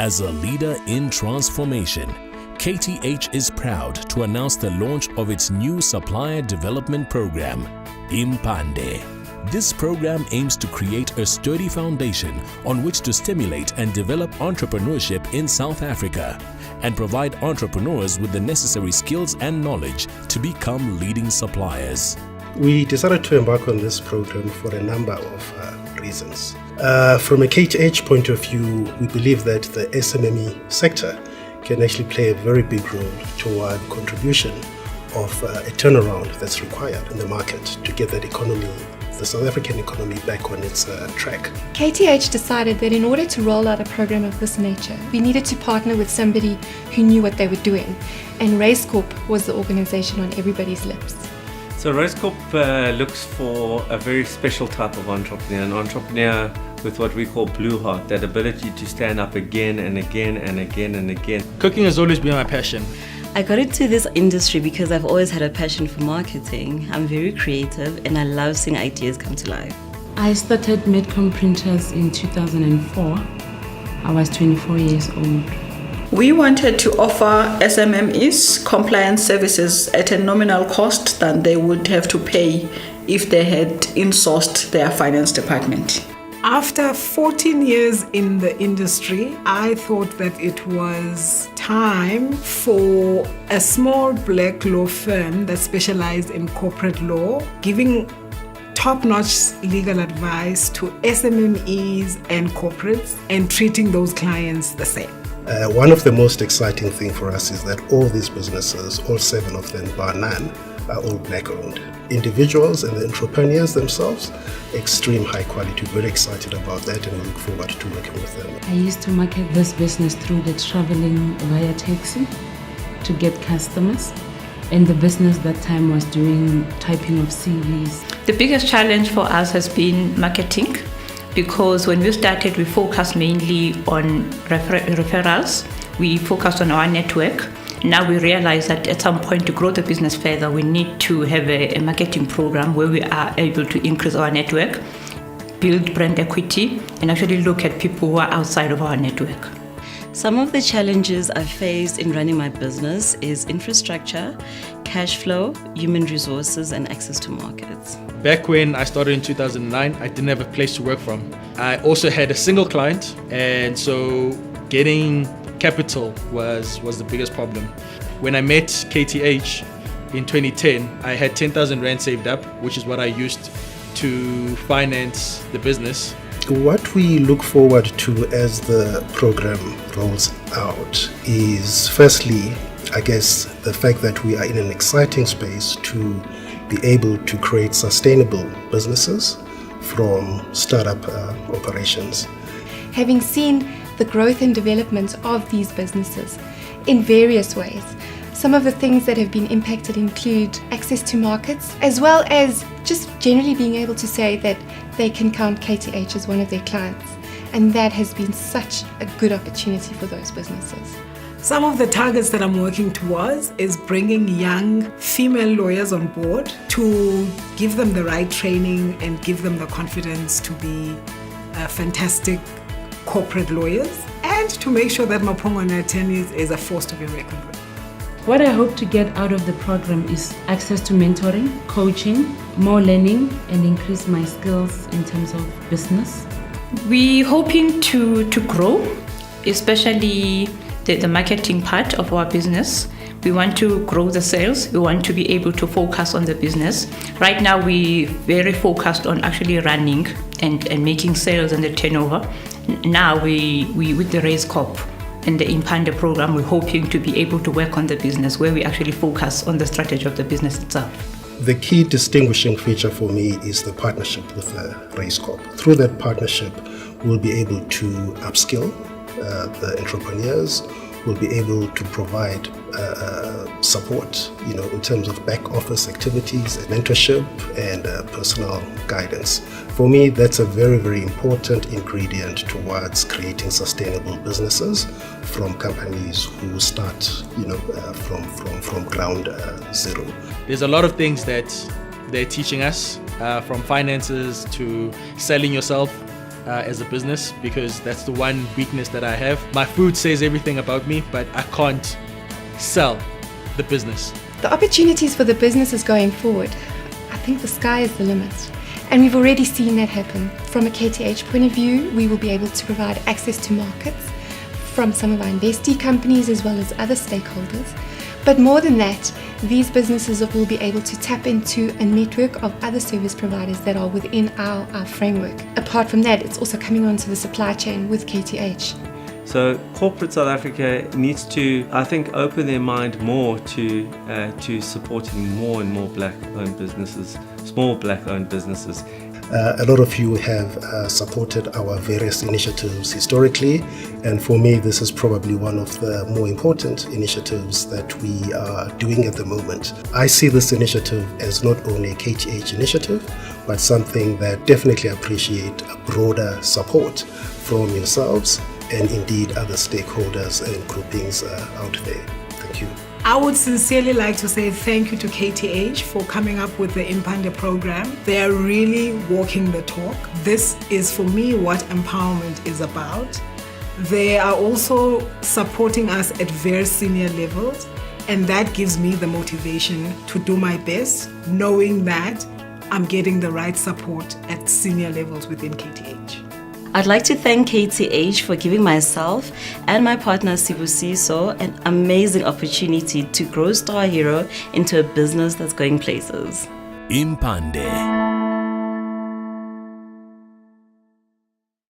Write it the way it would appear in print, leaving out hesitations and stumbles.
As a leader in transformation, KTH is proud to announce the launch of its new supplier development program, Impande. This program aims to create a sturdy foundation on which to stimulate and develop entrepreneurship in South Africa and provide entrepreneurs with the necessary skills and knowledge to become leading suppliers. We decided to embark on this program for a number of reasons. From a KTH point of view, we believe that the SMME sector can actually play a very big role toward contribution of a turnaround that's required in the market to get that economy, the South African economy, back on its track. KTH decided that in order to roll out a program of this nature, we needed to partner with somebody who knew what they were doing, and Race Corp was the organization on everybody's lips. So Race Corp looks for a very special type of entrepreneur, an entrepreneur with what we call blue heart, that ability to stand up again and again and again and again. Cooking has always been my passion. I got into this industry because I've always had a passion for marketing. I'm very creative and I love seeing ideas come to life. I started Medcom Printers in 2004. I was 24 years old. We wanted to offer SMMEs compliance services at a nominal cost than they would have to pay if they had insourced their finance department. After 14 years in the industry, I thought that it was time for a small black law firm that specialized in corporate law, giving top-notch legal advice to SMMEs and corporates and treating those clients the same. One of the most exciting things for us is that all these businesses, all 7 of them bar none, are all black-owned. Individuals and the entrepreneurs themselves, extreme high quality. Very excited about that, and we look forward to working with them. I used to market this business through the traveling via taxi to get customers, and the business that time was doing typing of CVs. The biggest challenge for us has been marketing, because when we started, we focused mainly on referrals. We focused on our network. Now we realize that at some point, to grow the business further, we need to have a marketing program where we are able to increase our network, build brand equity, and actually look at people who are outside of our network. Some of the challenges I've faced in running my business is infrastructure, cash flow, human resources, and access to markets. Back when I started in 2009, I didn't have a place to work from. I also had a single client, and so getting capital was the biggest problem. When I met KTH in 2010, I had 10,000 Rand saved up, which is what I used to finance the business. What we look forward to as the program rolls out is, firstly, I guess, the fact that we are in an exciting space to be able to create sustainable businesses from startup operations. Having seen the growth and development of these businesses in various ways, some of the things that have been impacted include access to markets, as well as just generally being able to say that they can count KTH as one of their clients. And that has been such a good opportunity for those businesses. Some of the targets that I'm working towards is bringing young female lawyers on board to give them the right training and give them the confidence to be fantastic corporate lawyers, and to make sure that Mapongwana Attorneys is a force to be reckoned with. What I hope to get out of the program is access to mentoring, coaching, more learning, and increase my skills in terms of business. We're hoping to grow, especially the marketing part of our business. We want to grow the sales. We want to be able to focus on the business. Right now, we're very focused on actually running and making sales and the turnover. Now we with the Race Corp and the Impande program, we're hoping to be able to work on the business where we actually focus on the strategy of the business itself. The key distinguishing feature for me is the partnership with the Race Corp. Through that partnership, we'll be able to upskill the entrepreneurs. We'll be able to provide support, in terms of back office activities, mentorship, and personal guidance. For me, that's a very, very important ingredient towards creating sustainable businesses from companies who start, from ground zero. There's a lot of things that they're teaching us, from finances to selling yourself, as a business, because that's the one weakness that I have. My food says everything about me, but I can't sell the business. The opportunities for the businesses going forward, I think the sky is the limit. And we've already seen that happen. From a KTH point of view, we will be able to provide access to markets from some of our investee companies as well as other stakeholders. But more than that, these businesses will be able to tap into a network of other service providers that are within our framework. Apart from that, it's also coming onto the supply chain with KTH. So corporate South Africa needs to, I think, open their mind more to supporting more and more black-owned businesses, small black-owned businesses. A lot of you have supported our various initiatives historically, and for me this is probably one of the more important initiatives that we are doing at the moment. I see this initiative as not only a KTH initiative, but something that definitely appreciate a broader support from yourselves and indeed other stakeholders and groupings out there. Thank you. I would sincerely like to say thank you to KTH for coming up with the Impande program. They are really walking the talk. This is for me what empowerment is about. They are also supporting us at very senior levels, and that gives me the motivation to do my best, knowing that I'm getting the right support at senior levels within KTH. I'd like to thank KTH for giving myself and my partner Sibusiso an amazing opportunity to grow Star Hero into a business that's going places. Impande.